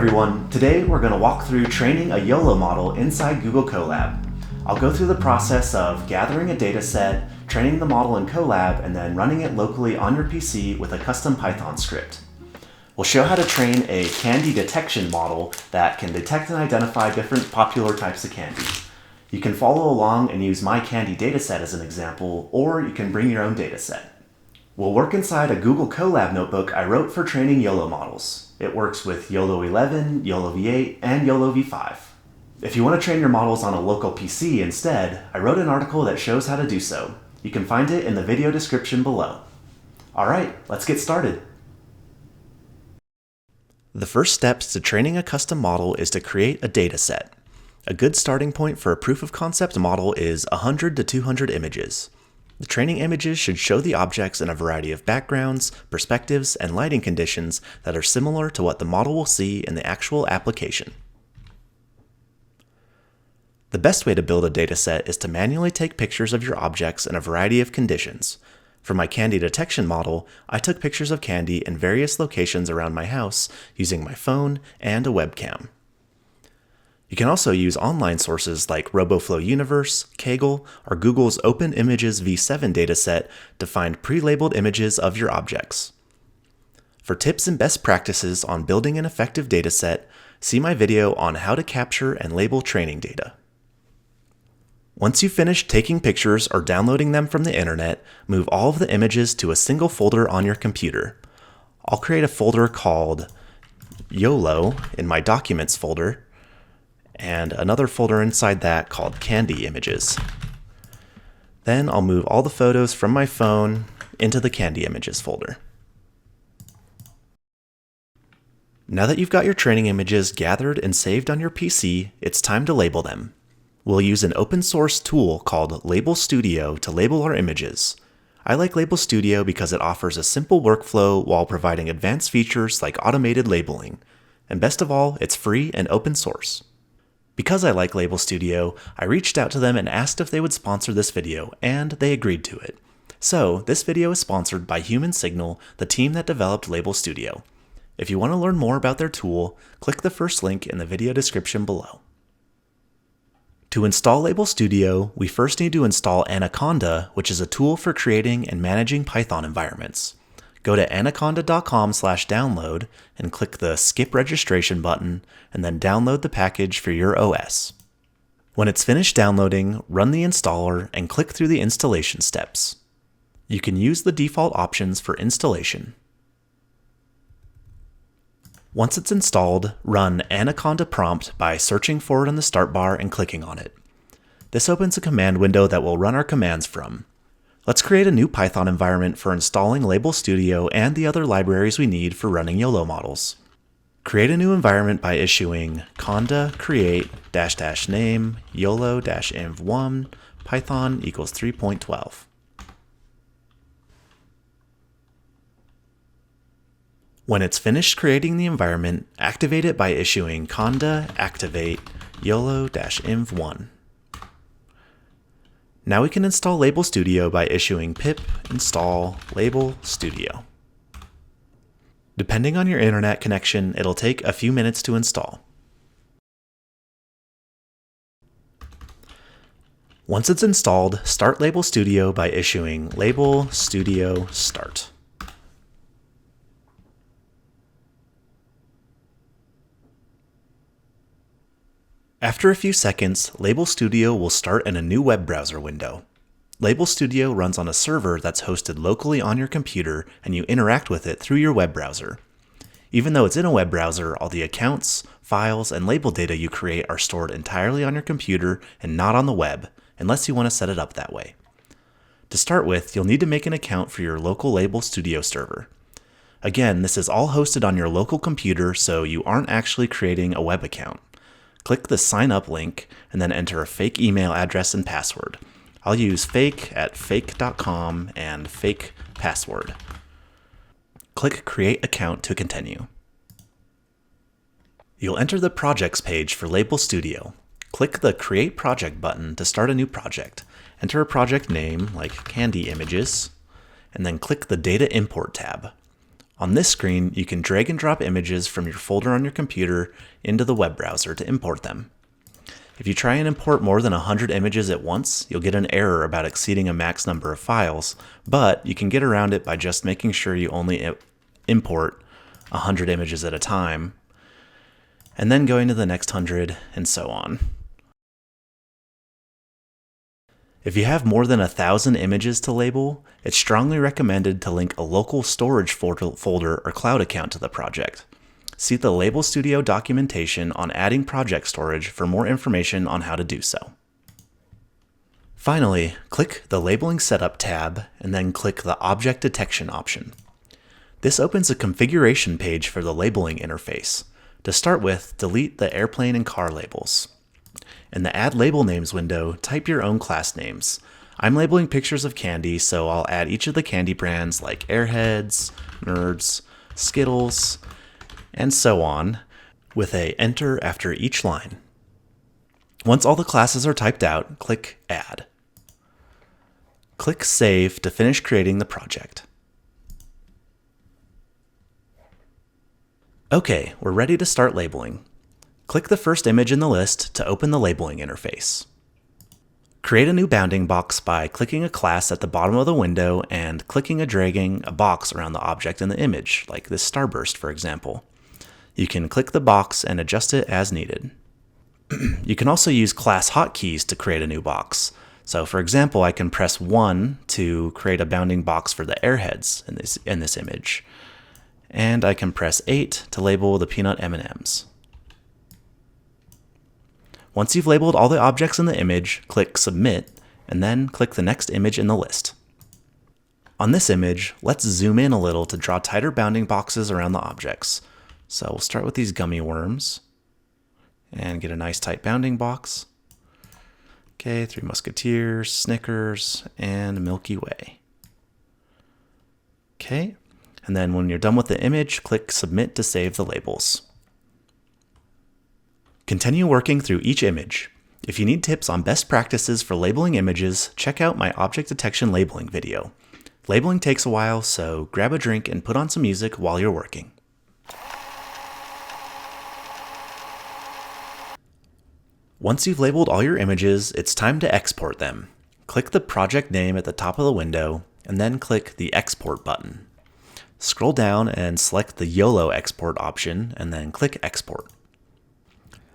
everyone, today we're going to walk through training a YOLO model inside Google Colab. I'll go through the process of gathering a dataset, training the model in Colab, and then running it locally on your PC with a custom Python script. We'll show how to train a candy detection model that can detect and identify different popular types of candy. You can follow along and use my candy dataset as an example, or you can bring your own dataset. We'll work inside a Google Colab notebook I wrote for training YOLO models. It works with YOLO11, YOLOv8, and YOLOv8. If you want to train your models on a local PC instead, I wrote an article that shows how to do so. You can find it in the video description below. Alright, let's get started. The first steps to training a custom model is to create a dataset. A good starting point for a proof of concept model is 100 to 200 images. The training images should show the objects in a variety of backgrounds, perspectives, and lighting conditions that are similar to what the model will see in the actual application. The best way to build a dataset is to manually take pictures of your objects in a variety of conditions. For my candy detection model, I took pictures of candy in various locations around my house using my phone and a webcam. You can also use online sources like RoboFlow Universe, Kaggle, or Google's Open Images v7 dataset to find pre-labeled images of your objects. For tips and best practices on building an effective dataset, see my video on how to capture and label training data. Once you've finished taking pictures or downloading them from the internet, move all of the images to a single folder on your computer. I'll create a folder called YOLO in my Documents folder, and another folder inside that called Candy Images. Then I'll move all the photos from my phone into the Candy Images folder. Now that you've got your training images gathered and saved on your PC, it's time to label them. We'll use an open source tool called Label Studio to label our images. I like Label Studio because it offers a simple workflow while providing advanced features like automated labeling. And best of all, it's free and open source. Because I like Label Studio, I reached out to them and asked if they would sponsor this video, and they agreed to it. So, this video is sponsored by Human Signal, the team that developed Label Studio. If you want to learn more about their tool, click the first link in the video description below. To install Label Studio, we first need to install Anaconda, which is a tool for creating and managing Python environments. Go to anaconda.com/download and click the Skip Registration button, and then download the package for your OS. When it's finished downloading, run the installer and click through the installation steps. You can use the default options for installation. Once it's installed, run Anaconda prompt by searching for it in the start bar and clicking on it. This opens a command window that we'll run our commands from. Let's create a new Python environment for installing Label Studio and the other libraries we need for running YOLO models. Create a new environment by issuing conda create --name YOLO-inv1 Python equals 3.12. When it's finished creating the environment, activate it by issuing conda activate YOLO-inv1. Now we can install Label Studio by issuing pip install Label Studio. Depending on your internet connection, it'll take a few minutes to install. Once it's installed, start Label Studio by issuing Label Studio start. After a few seconds, Label Studio will start in a new web browser window. Label Studio runs on a server that's hosted locally on your computer, and you interact with it through your web browser. Even though it's in a web browser, all the accounts, files, and label data you create are stored entirely on your computer and not on the web, unless you want to set it up that way. To start with, you'll need to make an account for your local Label Studio server. Again, this is all hosted on your local computer, so you aren't actually creating a web account. Click the sign up link and then enter a fake email address and password. I'll use fake@fake.com and fake password. Click create account to continue. You'll enter the projects page for Label Studio. Click the create project button to start a new project. Enter a project name like Candy Images, and then click the data import tab. On this screen, you can drag and drop images from your folder on your computer into the web browser to import them. If you try and import more than 100 images at once, you'll get an error about exceeding a max number of files, but you can get around it by just making sure you only import 100 images at a time, and then going to the next 100, and so on. If you have more than 1,000 images to label, it's strongly recommended to link a local storage folder or cloud account to the project. See the Label Studio documentation on adding project storage for more information on how to do so. Finally, click the Labeling Setup tab and then click the Object Detection option. This opens a configuration page for the labeling interface. To start with, delete the airplane and car labels. In the Add Label Names window, type your own class names. I'm labeling pictures of candy, so I'll add each of the candy brands like Airheads, Nerds, Skittles, and so on, with a enter after each line. Once all the classes are typed out, click Add. Click Save to finish creating the project. Okay, we're ready to start labeling. Click the first image in the list to open the labeling interface. Create a new bounding box by clicking a class at the bottom of the window and clicking and dragging a box around the object in the image, like this starburst, for example. You can click the box and adjust it as needed. You can also use class hotkeys to create a new box. So for example, I can press 1 to create a bounding box for the Airheads in this image. And I can press 8 to label the peanut M&Ms. Once you've labeled all the objects in the image, click Submit, and then click the next image in the list. On this image, let's zoom in a little to draw tighter bounding boxes around the objects. So we'll start with these gummy worms and get a nice tight bounding box. Okay, Three Musketeers, Snickers, and Milky Way. Okay, and then when you're done with the image, click Submit to save the labels. Continue working through each image. If you need tips on best practices for labeling images, check out my object detection labeling video. Labeling takes a while, so grab a drink and put on some music while you're working. Once you've labeled all your images, it's time to export them. Click the project name at the top of the window, and then click the Export button. Scroll down and select the YOLO export option, and then click Export.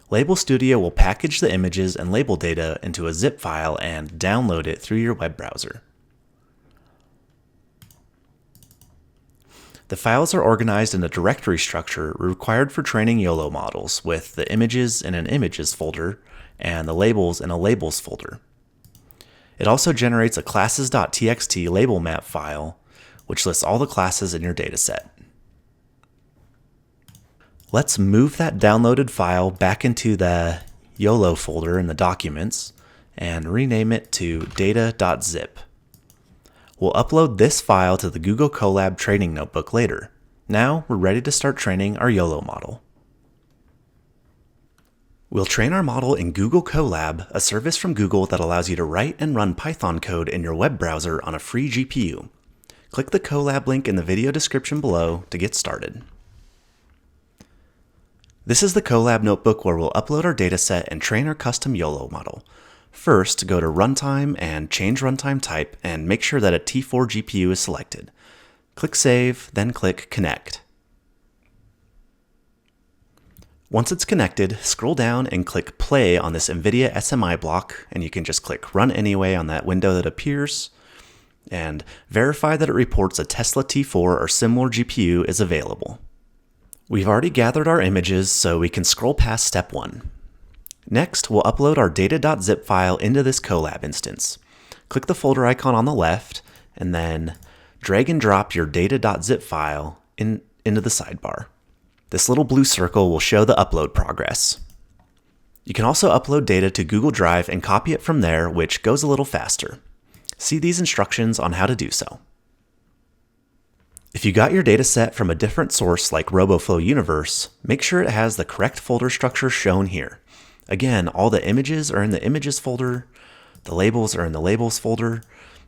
Label Studio will package the images and label data into a zip file and download it through your web browser. The files are organized in a directory structure required for training YOLO models, with the images in an Images folder and the labels in a Labels folder. It also generates a classes.txt label map file, which lists all the classes in your dataset. Let's move that downloaded file back into the YOLO folder in the documents and rename it to data.zip. We'll upload this file to the Google Colab training notebook later. Now we're ready to start training our YOLO model. We'll train our model in Google Colab, a service from Google that allows you to write and run Python code in your web browser on a free GPU. Click the Colab link in the video description below to get started. This is the Colab notebook where we'll upload our dataset and train our custom YOLO model. First, go to Runtime and change runtime type and make sure that a T4 GPU is selected. Click Save, then click Connect. Once it's connected, scroll down and click Play on this NVIDIA SMI block, and you can just click Run Anyway on that window that appears, and verify that it reports a Tesla T4 or similar GPU is available. We've already gathered our images, so we can scroll past step 1. Next, we'll upload our data.zip file into this Colab instance. Click the folder icon on the left, and then drag and drop your data.zip file into the sidebar. This little blue circle will show the upload progress. You can also upload data to Google Drive and copy it from there, which goes a little faster. See these instructions on how to do so. If you got your dataset from a different source like RoboFlow Universe, make sure it has the correct folder structure shown here. Again, all the images are in the Images folder, the labels are in the Labels folder,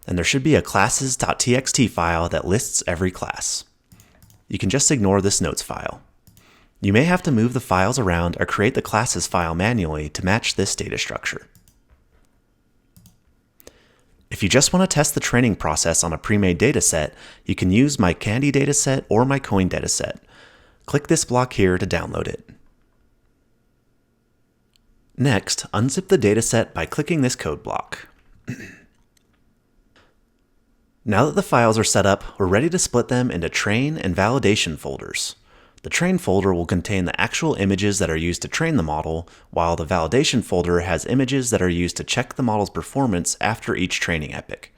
and there should be a classes.txt file that lists every class. you can just ignore this notes file. You may have to move the files around or create the classes file manually to match this data structure. If you just want to test the training process on a pre-made dataset, you can use my Candy dataset or my Coin dataset. Click this block here to download it. Next, unzip the dataset by clicking this code block. Now that the files are set up, we're ready to split them into train and validation folders. The train folder will contain the actual images that are used to train the model, while the validation folder has images that are used to check the model's performance after each training epoch.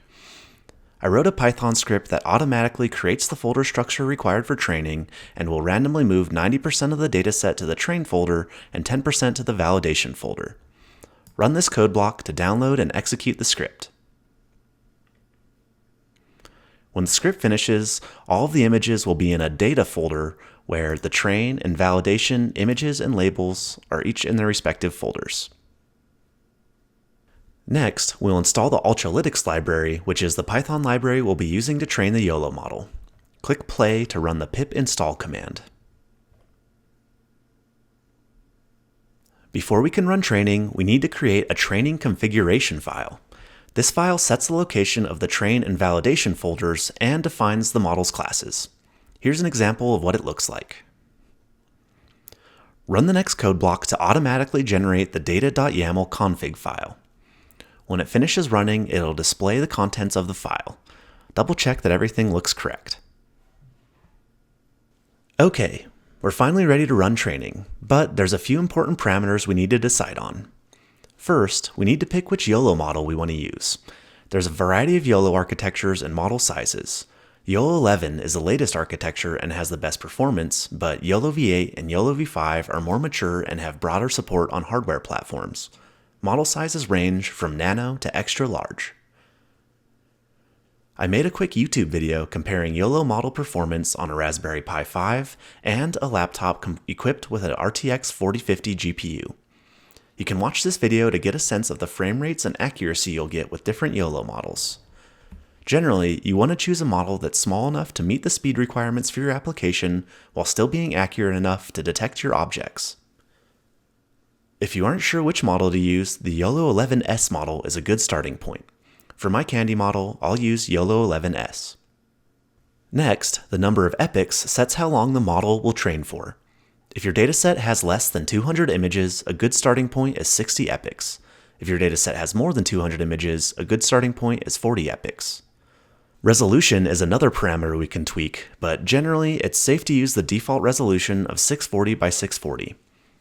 I wrote a Python script that automatically creates the folder structure required for training and will randomly move 90% of the dataset to the train folder and 10% to the validation folder. Run this code block to download and execute the script. When the script finishes, all of the images will be in a data folder where the train and validation images and labels are each in their respective folders. Next, we'll install the Ultralytics library, which is the Python library we'll be using to train the YOLO model. Click play to run the pip install command. Before we can run training, we need to create a training configuration file. This file sets the location of the train and validation folders and defines the model's classes. Here's an example of what it looks like. Run the next code block to automatically generate the data.yaml config file. When it finishes running, it'll display the contents of the file. Double check that everything looks correct. Okay, we're finally ready to run training, but there's a few important parameters we need to decide on. First, we need to pick which YOLO model we want to use. There's a variety of YOLO architectures and model sizes. YOLO11 is the latest architecture and has the best performance, but YOLOv8 and YOLOv5 are more mature and have broader support on hardware platforms. Model sizes range from nano to extra large. I made a quick YouTube video comparing YOLO model performance on a Raspberry Pi 5 and a laptop equipped with an RTX 4050 GPU. You can watch this video to get a sense of the frame rates and accuracy you'll get with different YOLO models. Generally, you want to choose a model that's small enough to meet the speed requirements for your application while still being accurate enough to detect your objects. If you aren't sure which model to use, the YOLO11S model is a good starting point. For my Candy model, I'll use YOLO11S. Next, the number of epochs sets how long the model will train for. If your dataset has less than 200 images, a good starting point is 60 epochs. If your dataset has more than 200 images, a good starting point is 40 epochs. Resolution is another parameter we can tweak, but generally it's safe to use the default resolution of 640 by 640.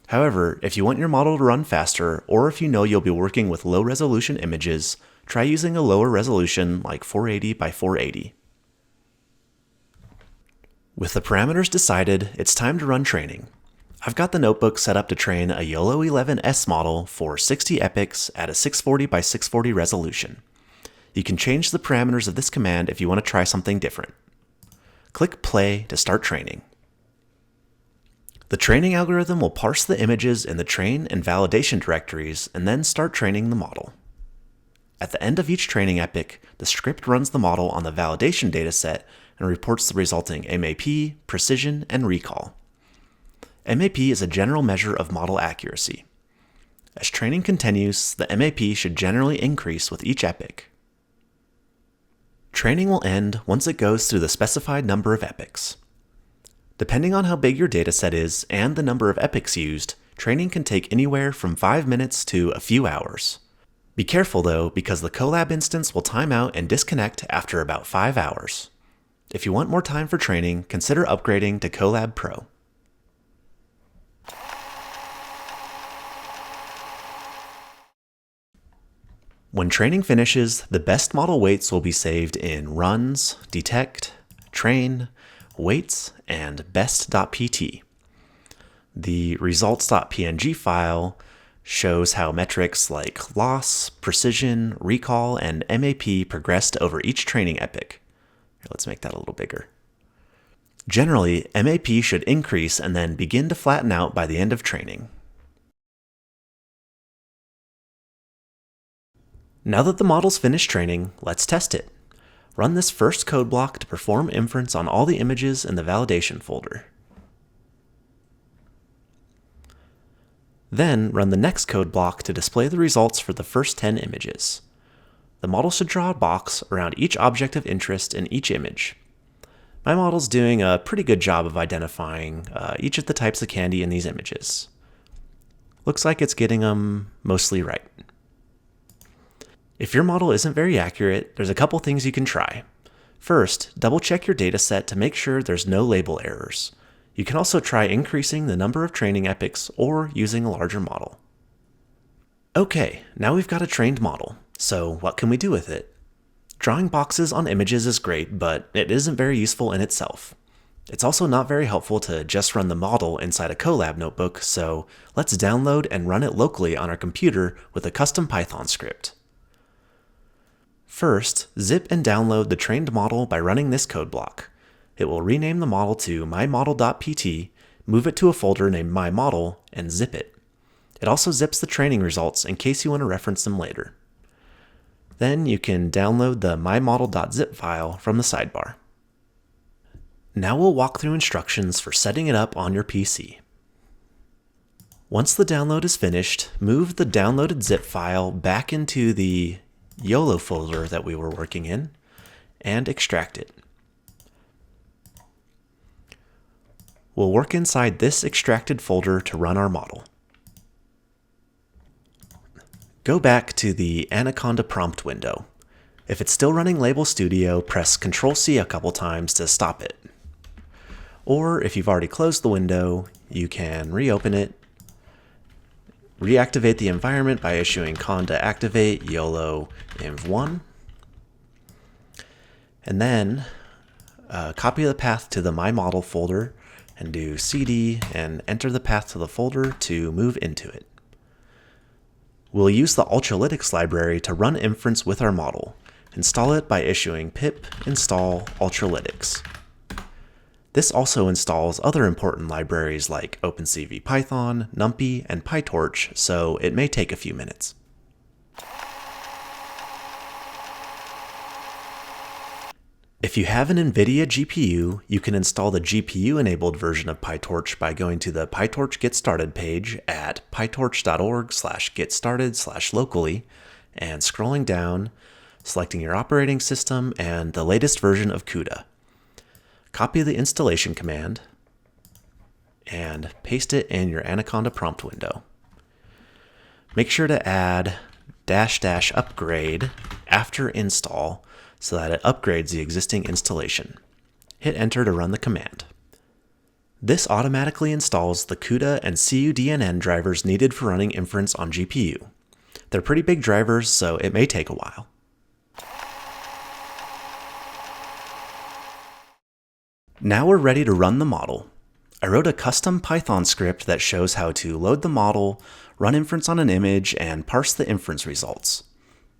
However, if you want your model to run faster, or if you know you'll be working with low resolution images, try using a lower resolution like 480 by 480. With the parameters decided, it's time to run training. I've got the notebook set up to train a YOLO11S model for 60 epochs at a 640 by 640 resolution. You can change the parameters of this command if you want to try something different. Click play to start training. The training algorithm will parse the images in the train and validation directories and then start training the model. At the end of each training epoch, the script runs the model on the validation dataset and reports the resulting MAP, precision, and recall. MAP is a general measure of model accuracy. As training continues, the MAP should generally increase with each epoch. Training will end once it goes through the specified number of epochs. Depending on how big your dataset is and the number of epochs used, training can take anywhere from 5 minutes to a few hours. Be careful though, because the Colab instance will time out and disconnect after about 5 hours. If you want more time for training, consider upgrading to Colab Pro. When training finishes, the best model weights will be saved in runs, detect, train, weights, and best.pt. The results.png file shows how metrics like loss, precision, recall, and MAP progressed over each training epoch. Here, let's make that a little bigger. Generally, MAP should increase and then begin to flatten out by the end of training. Now that the model's finished training, let's test it. Run this first code block to perform inference on all the images in the validation folder. Then run the next code block to display the results for the first 10 images. The model should draw a box around each object of interest in each image. My model's doing a pretty good job of identifying each of the types of candy in these images. Looks like it's getting them mostly right. If your model isn't very accurate, there's a couple things you can try. First, double check your dataset to make sure there's no label errors. You can also try increasing the number of training epochs or using a larger model. Okay, now we've got a trained model, so what can we do with it? Drawing boxes on images is great, but it isn't very useful in itself. It's also not very helpful to just run the model inside a Colab notebook, so let's download and run it locally on our computer with a custom Python script. First, zip and download the trained model by running this code block. It will rename the model to mymodel.pt, move it to a folder named mymodel, and zip it. It also zips the training results in case you want to reference them later. Then you can download the mymodel.zip file from the sidebar. Now we'll walk through instructions for setting it up on your PC. Once the download is finished, move the downloaded zip file back into the YOLO folder that we were working in and extract it. We'll work inside this extracted folder to run our model. Go back to the Anaconda prompt window. If it's still running Label Studio, press Ctrl-C a couple times to stop it. Or if you've already closed the window, you can reopen it, reactivate the environment by issuing conda activate YOLO11, and then copy the path to the My Model folder and do cd and enter the path to the folder to move into it. We'll use the Ultralytics library to run inference with our model. Install it by issuing pip install Ultralytics. This also installs other important libraries like OpenCV-Python, NumPy, and PyTorch, so it may take a few minutes. If you have an NVIDIA GPU, you can install the GPU-enabled version of PyTorch by going to the PyTorch Get Started page at pytorch.org/getstarted/locally and scrolling down, selecting your operating system and the latest version of CUDA. Copy the installation command and paste it in your Anaconda prompt window. Make sure to add --upgrade after install so that it upgrades the existing installation. Hit enter to run the command. This automatically installs the CUDA and cuDNN drivers needed for running inference on GPU. They're pretty big drivers, so it may take a while. Now we're ready to run the model. I wrote a custom Python script that shows how to load the model, run inference on an image, and parse the inference results.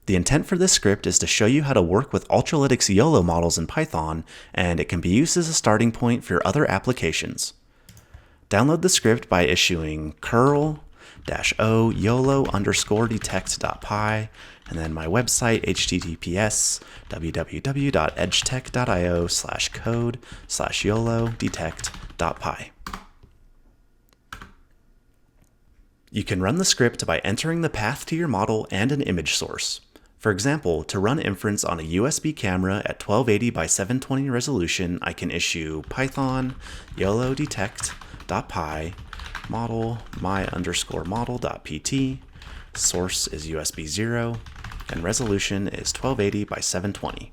The intent for this script is to show you how to work with Ultralytics YOLO models in Python, and it can be used as a starting point for your other applications. Download the script by issuing curl-o YOLO_detect.py, and then my website, https www.edgetech.io/code/YOLO-detect.py. You can run the script by entering the path to your model and an image source. For example, to run inference on a USB camera at 1280 by 720 resolution, I can issue python YOLO-detect.py model my_model.pt, source is USB 0, and resolution is 1280 by 720.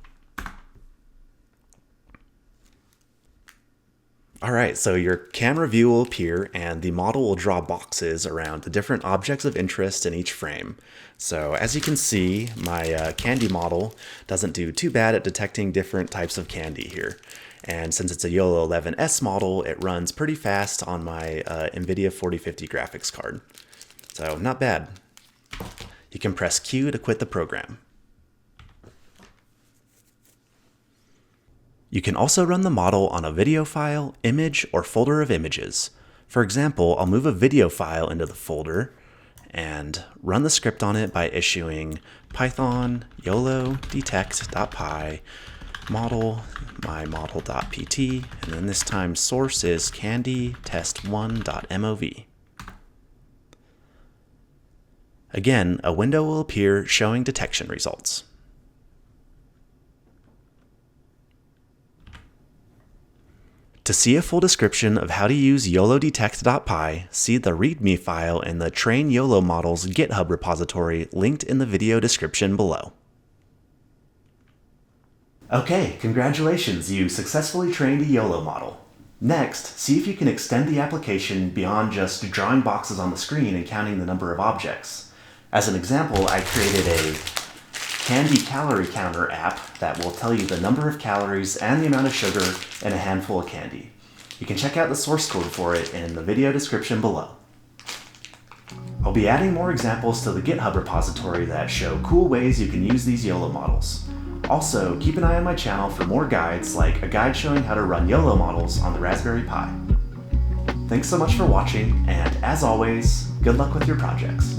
Alright, so your camera view will appear and the model will draw boxes around the different objects of interest in each frame. So as you can see, my candy model doesn't do too bad at detecting different types of candy here. And since it's a YOLO11S model, it runs pretty fast on my NVIDIA 4050 graphics card. So not bad. You can press Q to quit the program. You can also run the model on a video file, image, or folder of images. For example, I'll move a video file into the folder and run the script on it by issuing python YOLO-detect.py model, my model.pt, and then this time source is candy test1.mov. Again, a window will appear showing detection results. To see a full description of how to use YOLOdetect.py, see the README file in the Train YOLO Models GitHub repository linked in the video description below. Okay, congratulations, you successfully trained a YOLO model. Next, see if you can extend the application beyond just drawing boxes on the screen and counting the number of objects. As an example, I created a candy calorie counter app that will tell you the number of calories and the amount of sugar in a handful of candy. You can check out the source code for it in the video description below. I'll be adding more examples to the GitHub repository that show cool ways you can use these YOLO models. Also, keep an eye on my channel for more guides, like a guide showing how to run YOLO models on the Raspberry Pi. Thanks so much for watching, and as always, good luck with your projects.